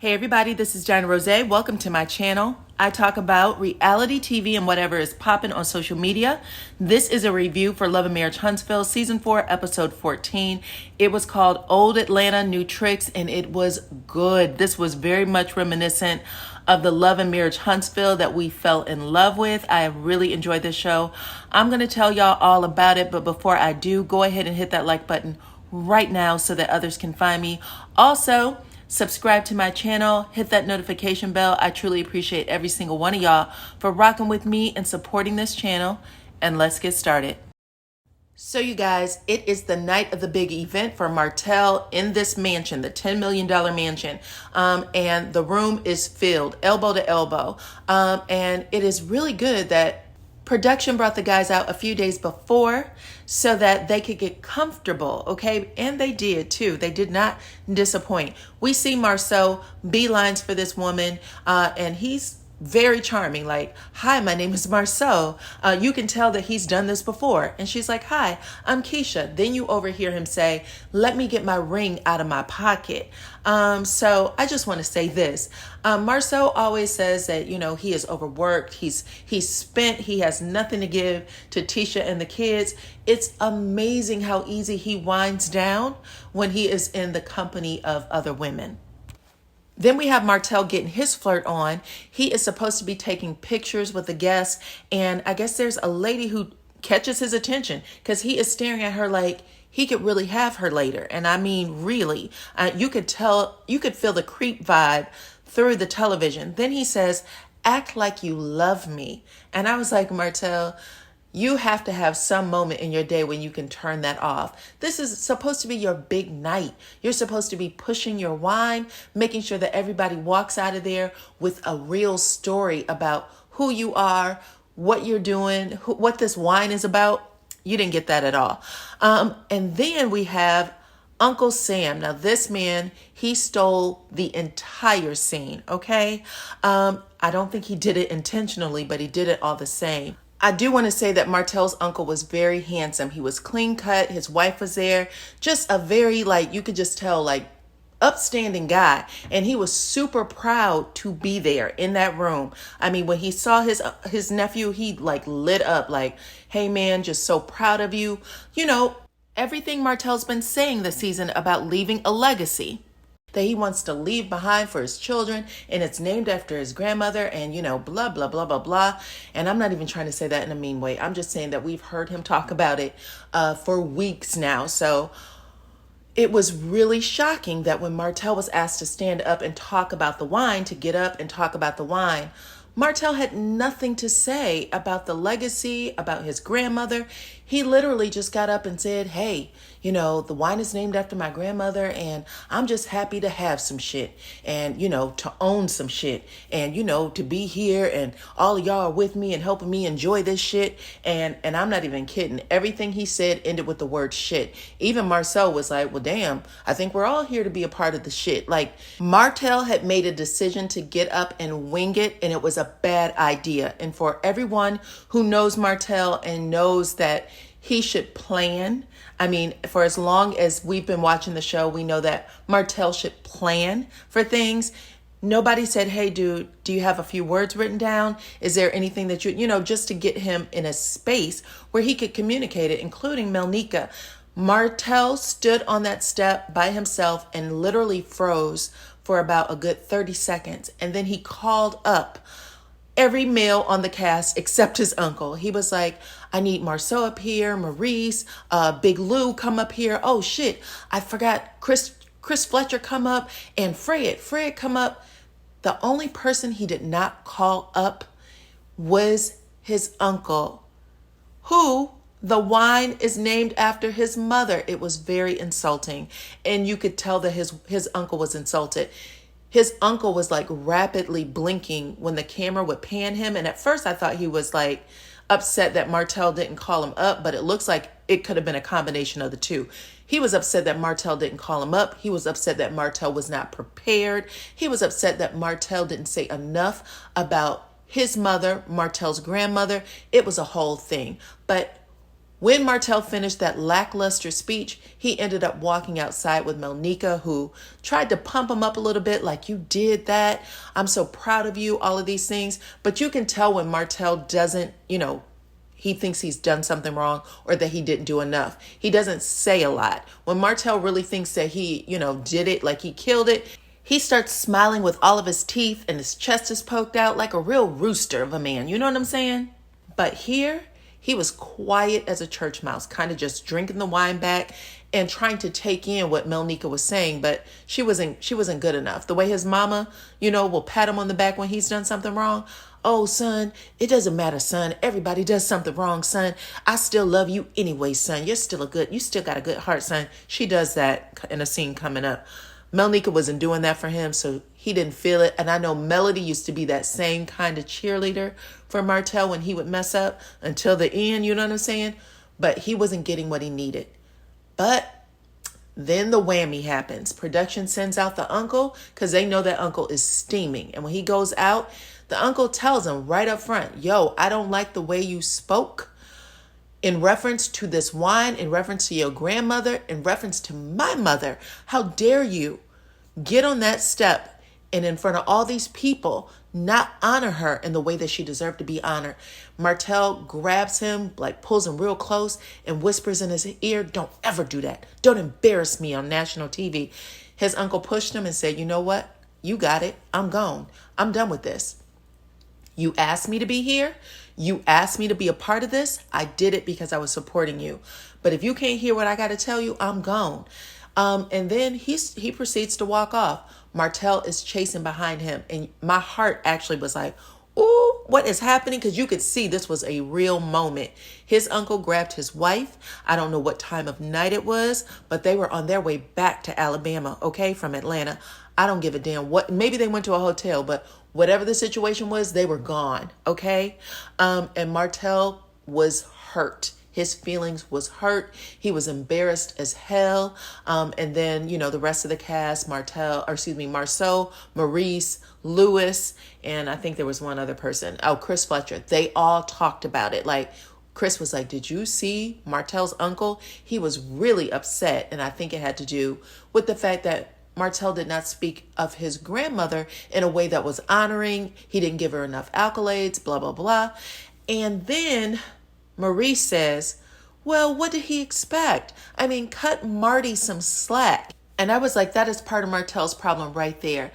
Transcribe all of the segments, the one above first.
Hey everybody, this is DyanaRozay. Welcome to my channel. I talk about reality TV and whatever is popping on social media. This is a review for Love and Marriage Huntsville, Season 4, Episode 14. It was called Old Atlanta, New Tricks, and it was good. This was very much reminiscent of the Love and Marriage Huntsville that we fell in love with. I really enjoyed this show. I'm going to tell y'all all about it, but before I do, go ahead and hit that like button right now so that others can find me. Also, subscribe to my channel, hit that notification bell. I truly appreciate every single one of y'all for rocking with me and supporting this channel. And let's get started. So you guys, it is the night of the big event for Martel in this mansion, the $10 million mansion. And the room is filled elbow to elbow. And it is really good that production brought the guys out a few days before so that they could get comfortable, okay? And they did too. They did not disappoint. We see Marsau beelines for this woman, and he's very charming. Like, hi, my name is Marsau. You can tell that he's done this before. And she's like, hi, I'm Keisha. Then you overhear him say, let me get my ring out of my pocket. So I just want to say this. Marsau always says that, you know, he is overworked. He's spent. He has nothing to give to Tisha and the kids. It's amazing how easy he winds down when he is in the company of other women. Then we have Martel getting his flirt on. He is supposed to be taking pictures with the guests. And I guess there's a lady who catches his attention because he is staring at her like he could really have her later. And I mean, really, you could feel the creep vibe through the television. Then he says, act like you love me. And I was like, Martel, you have to have some moment in your day when you can turn that off. This is supposed to be your big night. You're supposed to be pushing your wine, making sure that everybody walks out of there with a real story about who you are, what you're doing, what this wine is about. You didn't get that at all. And then we have Uncle Sam. Now this man, he stole the entire scene, okay? I don't think he did it intentionally, but he did it all the same. I do want to say that Martel's uncle was very handsome. He was clean cut. His wife was there. Just a very, like, you could just tell, like, upstanding guy. And he was super proud to be there in that room. I mean, when he saw his nephew, he like lit up like, hey man, just so proud of you. You know, everything Martel's been saying this season about leaving a legacy that he wants to leave behind for his children, and it's named after his grandmother, and you know, blah, blah, blah, blah, blah. And I'm not even trying to say that in a mean way. I'm just saying that we've heard him talk about it for weeks now. So it was really shocking that when Martel was asked to stand up and talk about the wine, to get up and talk about the wine, Martel had nothing to say about the legacy, about his grandmother. He literally just got up and said, hey, you know, the wine is named after my grandmother, and I'm just happy to have some shit and, you know, to own some shit and, you know, to be here and all of y'all are with me and helping me enjoy this shit. And I'm not even kidding. Everything he said ended with the word shit. Even Marsau was like, well, damn, I think we're all here to be a part of the shit. Like, Martel had made a decision to get up and wing it, and it was a bad idea. And for everyone who knows Martel and knows that he should plan. I mean, for as long as we've been watching the show, we know that Martel should plan for things. Nobody said, hey, dude, do you have a few words written down? Is there anything that you know, just to get him in a space where he could communicate it, including Melnika. Martel stood on that step by himself and literally froze for about a good 30 seconds. And then he called up every male on the cast except his uncle. He was like, I need Marsau up here, Maurice, Big Lou come up here. Oh shit, I forgot Chris Fletcher come up, and Fred come up. The only person he did not call up was his uncle, who the wine is named after his mother. It was very insulting, and you could tell that his uncle was insulted. His uncle was like rapidly blinking when the camera would pan him. And at first I thought he was like upset that Martel didn't call him up, but it looks like it could have been a combination of the two. He was upset that Martel didn't call him up. He was upset that Martel was not prepared. He was upset that Martel didn't say enough about his mother, Martel's grandmother. It was a whole thing. But When Martel finished that lackluster speech, he ended up walking outside with Melnika, who tried to pump him up a little bit, like, you did that. I'm so proud of you, all of these things. But you can tell when Martel doesn't, he thinks he's done something wrong or that he didn't do enough. He doesn't say a lot. When Martel really thinks that he, did it, like he killed it, he starts smiling with all of his teeth and his chest is poked out like a real rooster of a man. You know what I'm saying? But here, he was quiet as a church mouse, kind of just drinking the wine back and trying to take in what Melnika was saying, but she wasn't good enough. The way his mama, will pat him on the back when he's done something wrong. Oh, son, it doesn't matter, son. Everybody does something wrong, son. I still love you anyway, son. You still got a good heart, son. She does that in a scene coming up. Melnika wasn't doing that for him, so he didn't feel it. And I know Melody used to be that same kind of cheerleader for Martel when he would mess up until the end, you know what I'm saying? But he wasn't getting what he needed. But then the whammy happens. Production sends out the uncle because they know that uncle is steaming. And when he goes out, the uncle tells him right up front, yo, I don't like the way you spoke in reference to this wine, in reference to your grandmother, in reference to my mother. How dare you get on that step and in front of all these people not honor her in the way that she deserved to be honored. Martel grabs him, like pulls him real close and whispers in his ear, don't ever do that. Don't embarrass me on national TV. His uncle pushed him and said, you know what? You got it. I'm gone. I'm done with this. You asked me to be here. You asked me to be a part of this. I did it because I was supporting you. But if you can't hear what I got to tell you, I'm gone. And then he proceeds to walk off. Martel is chasing behind him. And my heart actually was like, ooh, what is happening? Because you could see this was a real moment. His uncle grabbed his wife. I don't know what time of night it was, but they were on their way back to Alabama, okay, from Atlanta. I don't give a damn what. Maybe they went to a hotel, but whatever the situation was, they were gone, okay? And Martel was hurt. His feelings was hurt. He was embarrassed as hell. And then, the rest of the cast, Marsau, Maurice, Louis, and I think there was one other person. Oh, Chris Fletcher. They all talked about it. Like, Chris was like, did you see Martel's uncle? He was really upset. And I think it had to do with the fact that Martel did not speak of his grandmother in a way that was honoring. He didn't give her enough accolades, blah, blah, blah. And then Maurice says, well, what did he expect? I mean, cut Marty some slack. And I was like, that is part of Martel's problem right there.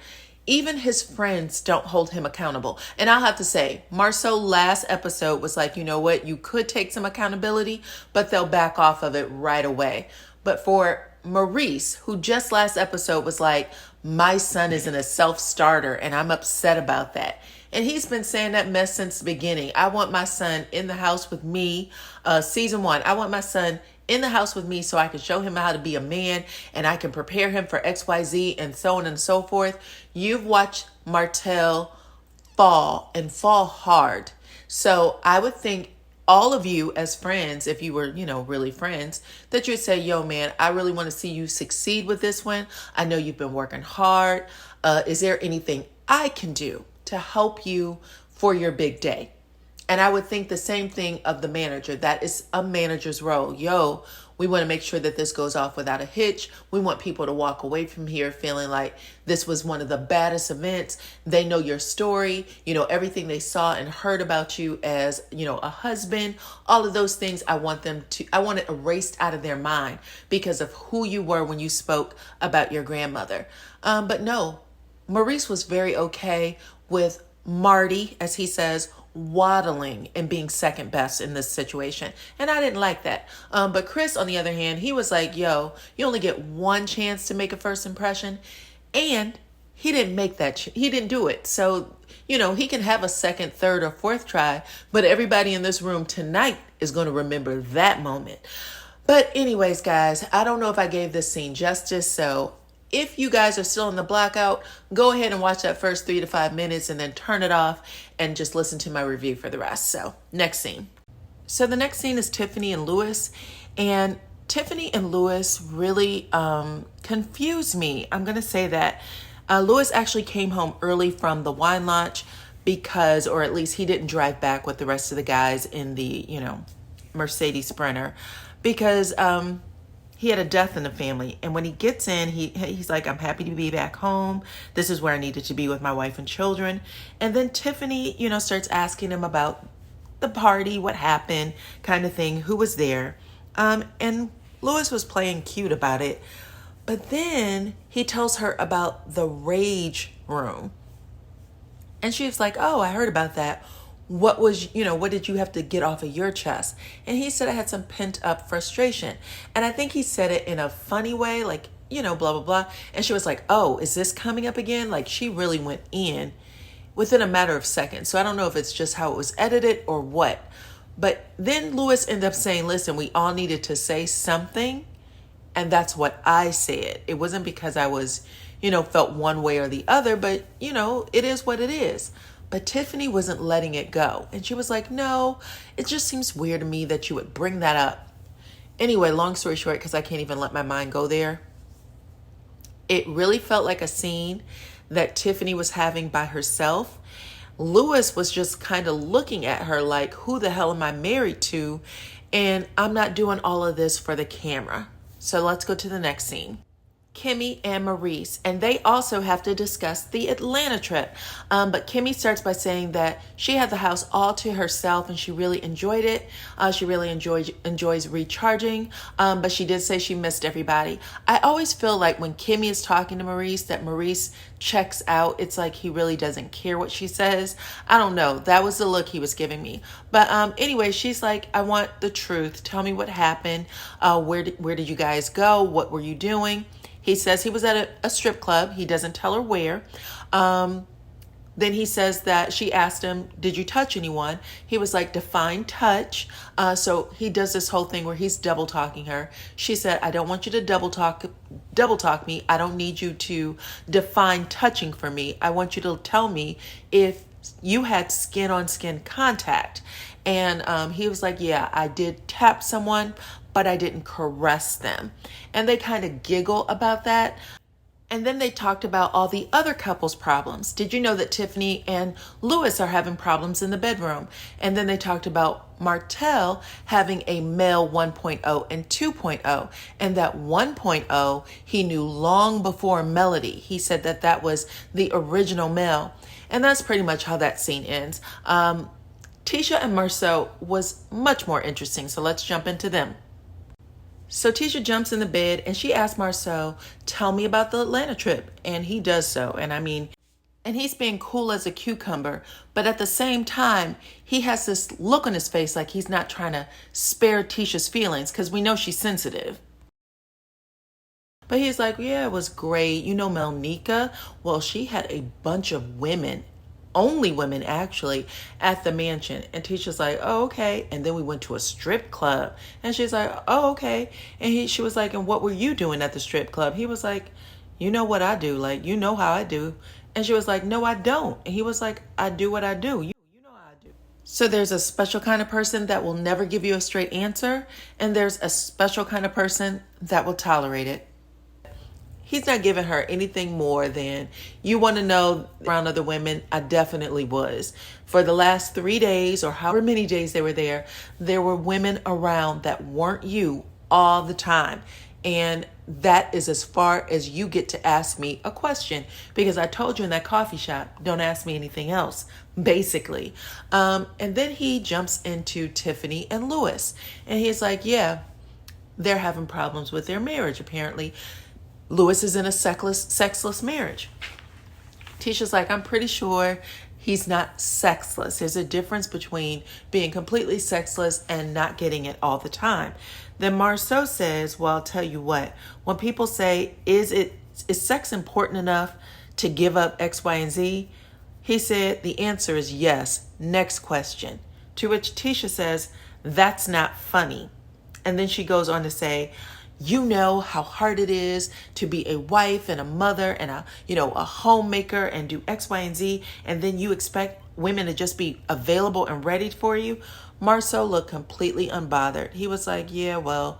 Even his friends don't hold him accountable. And I'll have to say, Marsau last episode was like, you know what? You could take some accountability, but they'll back off of it right away. But for Maurice, who just last episode was like, my son isn't a self-starter and I'm upset about that. And he's been saying that mess since the beginning. I want my son in the house with me. Season 1, I want my son in the house with me so I can show him how to be a man and I can prepare him for XYZ and so on and so forth. You've watched Martel fall and fall hard. So I would think all of you as friends, if you were, really friends, that you'd say, yo, man, I really want to see you succeed with this one. I know you've been working hard. Is there anything I can do to help you for your big day? And I would think the same thing of the manager. That is a manager's role. Yo, we want to make sure that this goes off without a hitch. We want people to walk away from here feeling like this was one of the baddest events. They know your story, everything they saw and heard about you as, a husband, all of those things. I want it erased out of their mind because of who you were when you spoke about your grandmother. But no, Maurice was very okay with Marty, as he says, waddling and being second best in this situation. And I didn't like that. But Chris, on the other hand, he was like, yo, you only get one chance to make a first impression. And he didn't make that. He didn't do it. So, he can have a second, third, or fourth try. But everybody in this room tonight is going to remember that moment. But anyways, guys, I don't know if I gave this scene justice. So if you guys are still in the blackout, go ahead and watch that first 3 to 5 minutes and then turn it off and just listen to my review for the rest. So next scene. So the next scene is Tiffany and Louis. And Tiffany and Louis really confused me. I'm going to say that. Louis actually came home early from the wine launch because, or at least he didn't drive back with the rest of the guys in the, Mercedes Sprinter because he had a death in the family. And when he gets in, he's like, I'm happy to be back home. This is where I needed to be with my wife and children. And then Tiffany, starts asking him about the party, what happened, kind of thing, who was there. And Louis was playing cute about it. But then he tells her about the rage room. And she was like, oh, I heard about that. What did you have to get off of your chest? And he said, I had some pent up frustration. And I think he said it in a funny way, like, blah, blah, blah. And she was like, oh, is this coming up again? Like, she really went in within a matter of seconds. So I don't know if it's just how it was edited or what. But then Louis ended up saying, listen, we all needed to say something. And that's what I said. It wasn't because I was, felt one way or the other, but, it is what it is. But Tiffany wasn't letting it go. And she was like, no, it just seems weird to me that you would bring that up. Anyway, long story short, because I can't even let my mind go there. It really felt like a scene that Tiffany was having by herself. Louis was just kind of looking at her like, who the hell am I married to? And I'm not doing all of this for the camera. So let's go to the next scene. Kimmy and Maurice, and they also have to discuss the Atlanta trip. But Kimmy starts by saying that she had the house all to herself and she really enjoyed it. She really enjoys recharging, but she did say she missed everybody. I always feel like when Kimmy is talking to Maurice, that Maurice checks out. It's like he really doesn't care what she says. I don't know. That was the look he was giving me. But anyway, she's like, I want the truth. Tell me what happened. Where did you guys go? What were you doing? He says he was at a strip club. He doesn't tell her where. Then he says that she asked him, did you touch anyone? He was like, define touch. So he does this whole thing where he's double talking her. She said, I don't want you to double talk me. I don't need you to define touching for me. I want you to tell me if you had skin on skin contact. And he was like, yeah, I did tap someone, but I didn't caress them. And they kind of giggle about that. And then they talked about all the other couples' problems. Did you know that Tiffany and Louis are having problems in the bedroom? And then they talked about Martel having a male 1.0 and 2.0. And that 1.0 he knew long before Melody. He said that that was the original male. And that's pretty much how that scene ends. Tisha and Marsau was much more interesting. So let's jump into them. So Tisha jumps in the bed and she asks Marsau, tell me about the Atlanta trip. And he does so. And he's being cool as a cucumber. But at the same time, he has this look on his face like he's not trying to spare Tisha's feelings because we know she's sensitive. But he's like, yeah, it was great. You know, Melnika, well, she had a bunch of women, only women actually, at the mansion. And Tisha's like, oh, okay. And then we went to a strip club. And she's like, oh, okay. And she was like, and what were you doing at the strip club? He was like, you know what I do. Like, you know how I do. And she was like, no, I don't. And he was like, I do what I do. You know how I do. So there's a special kind of person that will never give you a straight answer. And there's a special kind of person that will tolerate it. He's not giving her anything more than, you want to know around other women. I definitely was. For the last 3 days or however many days they were there were women around that weren't you all the time. And that is as far as you get to ask me a question, because I told you in that coffee shop, don't ask me anything else, basically. And then he jumps into Tiffany and Louis, and he's like, yeah, they're having problems with their marriage. Apparently, Louis is in a sexless marriage. Tisha's like, I'm pretty sure he's not sexless. There's a difference between being completely sexless and not getting it all the time. Then Marsau says, well, I'll tell you what, when people say, is sex important enough to give up X, Y, and Z? He said, the answer is yes. Next question. To which Tisha says, that's not funny. And then she goes on to say, you know how hard it is to be a wife and a mother and a homemaker and do X, Y, and Z. And then you expect women to just be available and ready for you. Marsau looked completely unbothered. He was like, yeah, well,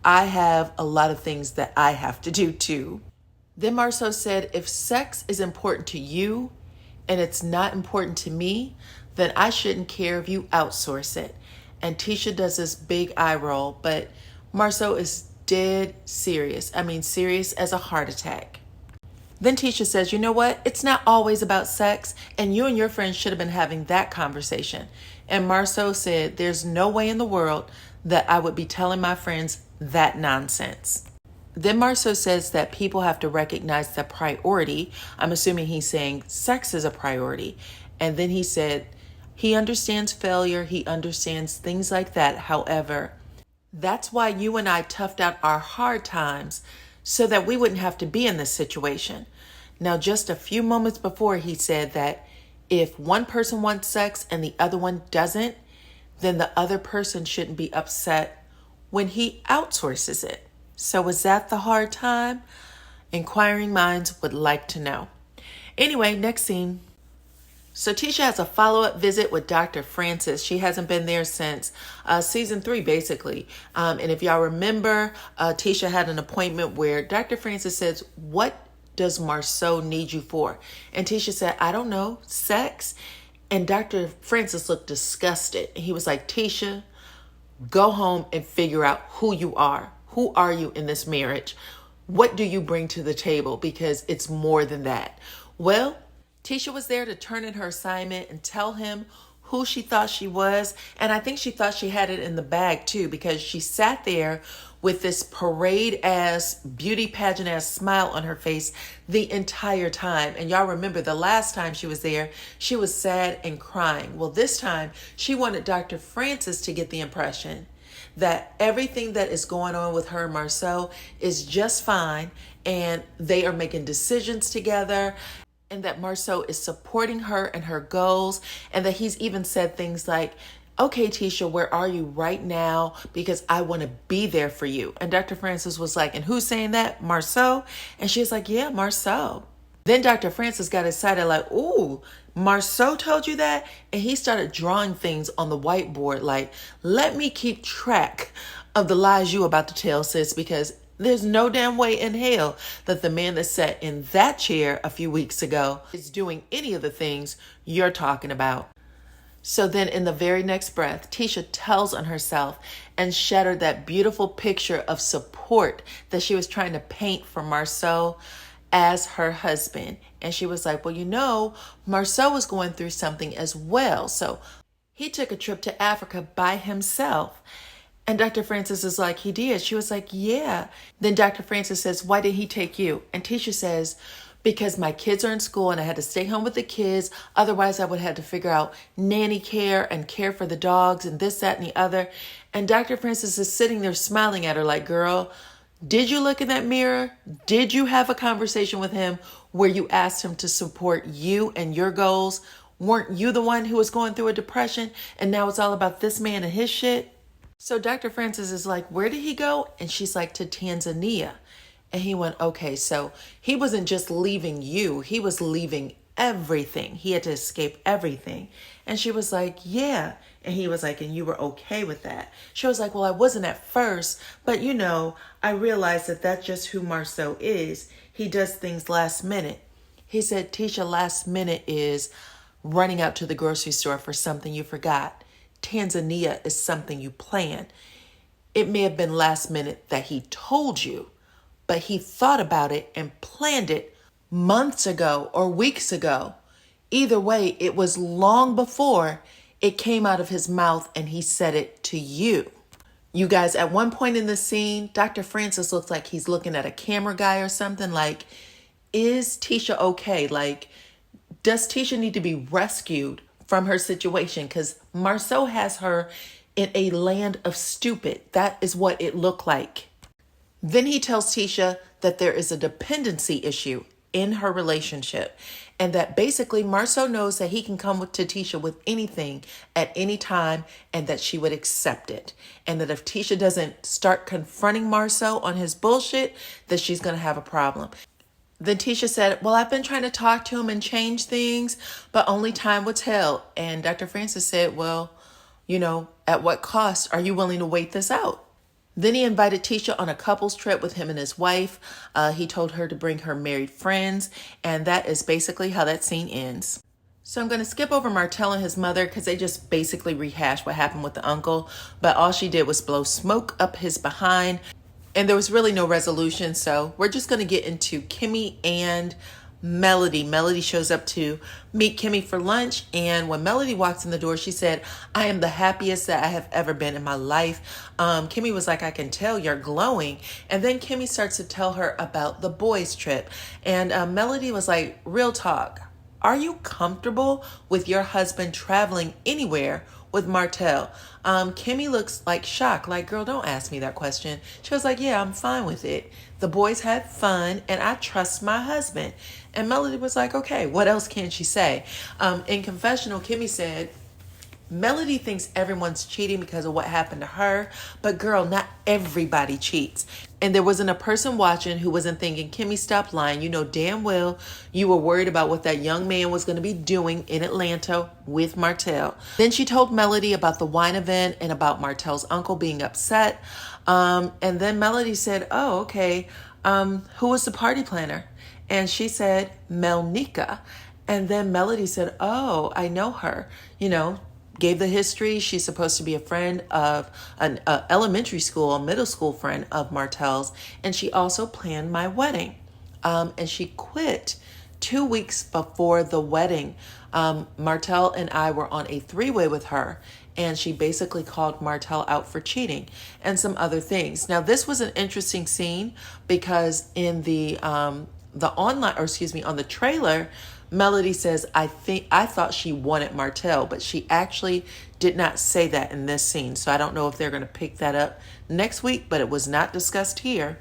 I have a lot of things that I have to do too. Then Marsau said, if sex is important to you and it's not important to me, then I shouldn't care if you outsource it. And Tisha does this big eye roll, but Marsau is dead serious. I mean, serious as a heart attack. Then Tisha says, you know what? It's not always about sex, and you and your friends should have been having that conversation. And Marsau said, there's no way in the world that I would be telling my friends that nonsense. Then Marsau says that people have to recognize the priority. I'm assuming he's saying sex is a priority. And then he said he understands failure. He understands things like that. However, that's why you and I toughed out our hard times so that we wouldn't have to be in this situation. Now, just a few moments before, he said that if one person wants sex and the other one doesn't, then the other person shouldn't be upset when he outsources it. So is that the hard time? Inquiring minds would like to know. Anyway, next scene. So Tisha has a follow-up visit with Dr. Francis. She hasn't been there since season 3, basically. And if y'all remember, Tisha had an appointment where Dr. Francis says, what does Marsau need you for? And Tisha said, I don't know, sex? And Dr. Francis looked disgusted. He was like, Tisha, go home and figure out who you are. Who are you in this marriage? What do you bring to the table? Because it's more than that. Well, Tisha was there to turn in her assignment and tell him who she thought she was. And I think she thought she had it in the bag too, because she sat there with this parade-ass, beauty pageant-ass smile on her face the entire time. And y'all remember the last time she was there, she was sad and crying. Well, this time she wanted Dr. Francis to get the impression that everything that is going on with her and Marsau is just fine, and they are making decisions together, and that Marsau is supporting her and her goals, and that he's even said things like, okay, Tisha, where are you right now? Because I want to be there for you. And Dr. Francis was like, and who's saying that? Marsau? And she was like, yeah, Marsau. Then Dr. Francis got excited like, ooh, Marsau told you that? And he started drawing things on the whiteboard like, let me keep track of the lies you about to tell, sis, because there's no damn way in hell that the man that sat in that chair a few weeks ago is doing any of the things you're talking about. So then in the very next breath, Tisha tells on herself and shattered that beautiful picture of support that she was trying to paint for Marsau as her husband. And she was like, well, you know, Marsau was going through something as well. So he took a trip to Africa by himself. And Dr. Francis is like, he did. She was like, yeah. Then Dr. Francis says, why did he take you? And Tisha says, because my kids are in school and I had to stay home with the kids. Otherwise, I would have to figure out nanny care and care for the dogs and this, that, and the other. And Dr. Francis is sitting there smiling at her like, girl, did you look in that mirror? Did you have a conversation with him where you asked him to support you and your goals? Weren't you the one who was going through a depression? And now it's all about this man and his shit? So Dr. Francis is like, where did he go? And she's like, to Tanzania. And he went, okay, so he wasn't just leaving you. He was leaving everything. He had to escape everything. And she was like, yeah. And he was like, and you were okay with that? She was like, well, I wasn't at first, but you know, I realized that that's just who Marsau is. He does things last minute. He said, Tisha, last minute is running out to the grocery store for something you forgot. Tanzania is something you plan. It may have been last minute that he told you, but he thought about it and planned it months ago or weeks ago. Either way, it was long before it came out of his mouth and he said it to you. You guys, at one point in the scene, Dr. Francis looks like he's looking at a camera guy or something like, is Tisha okay? Like, does Tisha need to be rescued from her situation? Because Marsau has her in a land of stupid. That is what it looked like. Then he tells Tisha that there is a dependency issue in her relationship, and that basically Marsau knows that he can come to Tisha with anything at any time and that she would accept it. And that if Tisha doesn't start confronting Marsau on his bullshit, that she's going to have a problem. Then Tisha said, well, I've been trying to talk to him and change things, but only time will tell. And Dr. Francis said, well, you know, at what cost are you willing to wait this out? Then he invited Tisha on a couples trip with him and his wife. He told her to bring her married friends. And that is basically how that scene ends. So I'm going to skip over Martel and his mother because they just basically rehashed what happened with the uncle. But all she did was blow smoke up his behind. And there was really no resolution. So we're just going to get into Kimmy and Melody. Melody shows up to meet Kimmy for lunch. And when Melody walks in the door, she said, "I am the happiest that I have ever been in my life." Kimmy was like, "I can tell you're glowing." And then Kimmy starts to tell her about the boys' trip. And Melody was like, "Real talk. Are you comfortable with your husband traveling anywhere with Martel?" Kimmy looks like shocked, like, "Girl, don't ask me that question." She was like, "Yeah, I'm fine with it. The boys had fun and I trust my husband." And Melody was like, "Okay, what else can she say?" In confessional, Kimmy said, Melody thinks everyone's cheating because of what happened to her, but girl, not everybody cheats. And there wasn't a person watching who wasn't thinking, "Kimmy, stop lying. You know damn well you were worried about what that young man was going to be doing in Atlanta with Martel." Then she told Melody about the wine event and about Martel's uncle being upset. And then Melody said, "Oh, okay. Who was the party planner?" And she said, "Melnica." And then Melody said, "Oh, I know her." Gave the history. She's supposed to be a friend of an elementary school, a middle school friend of Martel's, and she also planned my wedding. And she quit 2 weeks before the wedding. Martel and I were on a three-way with her, and she basically called Martel out for cheating and some other things. Now, this was an interesting scene because in the online, or excuse me, on the trailer, Melody says, I thought she wanted Martel, but she actually did not say that in this scene. So I don't know if they're going to pick that up next week, but it was not discussed here.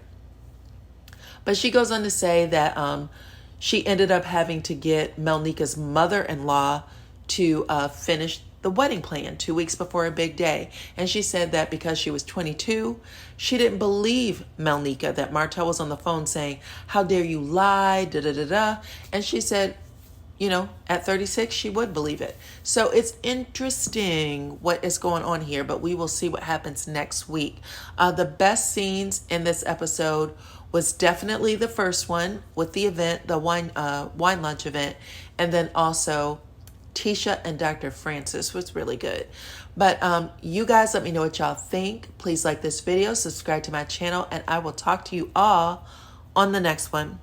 But she goes on to say that she ended up having to get Melnica's mother-in-law to finish the wedding plan 2 weeks before a big day. And she said that because she was 22, she didn't believe Melnica, that Martel was on the phone saying, "How dare you lie, da-da-da-da." And she said, at 36, she would believe it. So it's interesting what is going on here, but we will see what happens next week. The best scenes in this episode was definitely the first one with the event, the wine lunch event, and then also Tisha and Dr. Francis was really good. But you guys let me know what y'all think. Please like this video, subscribe to my channel, and I will talk to you all on the next one.